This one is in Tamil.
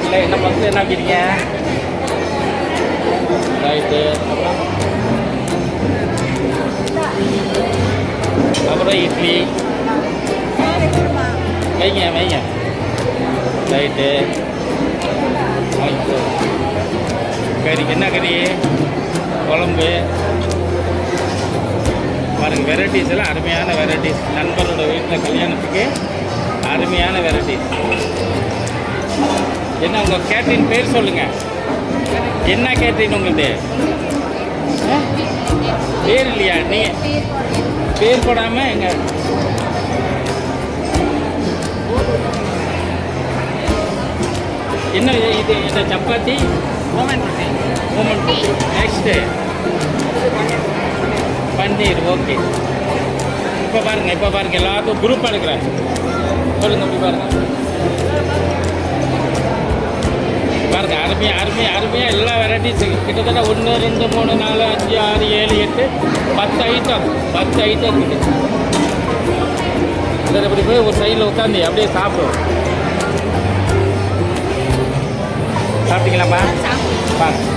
இல்லை என்ன ஃபஸ்ட்டு என்ன வைக்கிறீங்க? ரைட்டு. அப்புறம் இட்லி வைங்க வைங்க. ரைட்டு. கறிக்கு என்ன கறி? குழம்பு பாருங்கள். வெரைட்டிஸ் எல்லாம் அருமையான வெரைட்டிஸ். நண்பரோட வீட்டில் கல்யாணத்துக்கு அருமையான வெரைட்டிஸ். என்ன உங்கள் கேட்ரின் பேர் சொல்லுங்கள். என்ன கேட்ரின் உங்களுது? பேர் இல்லையா? நீங்கள் பேர் போடாமல் எங்க என்ன இது? இந்த சப்பாத்தி மூமெண்ட் ரொட்டி. நெக்ஸ்ட்டு பன்னீர். ஓகே. இப்போ பாருங்கள் எல்லாத்துக்கும் குரூப்பாக எடுக்கிறேன். சொல்லுங்கள். அப்படி பாருங்கள் அருமையாக எல்லா வெரைட்டிஸ் கிட்டத்தட்ட 1 2 3 4 5 6 7 8 10 ஐட்டம் இருக்குது. இதில் இப்படி போய் ஒரு சைடில் உட்காந்து அப்படியே சாப்பிடுவோம். சாப்பிட்டீங்களாப்பா? பாருங்க.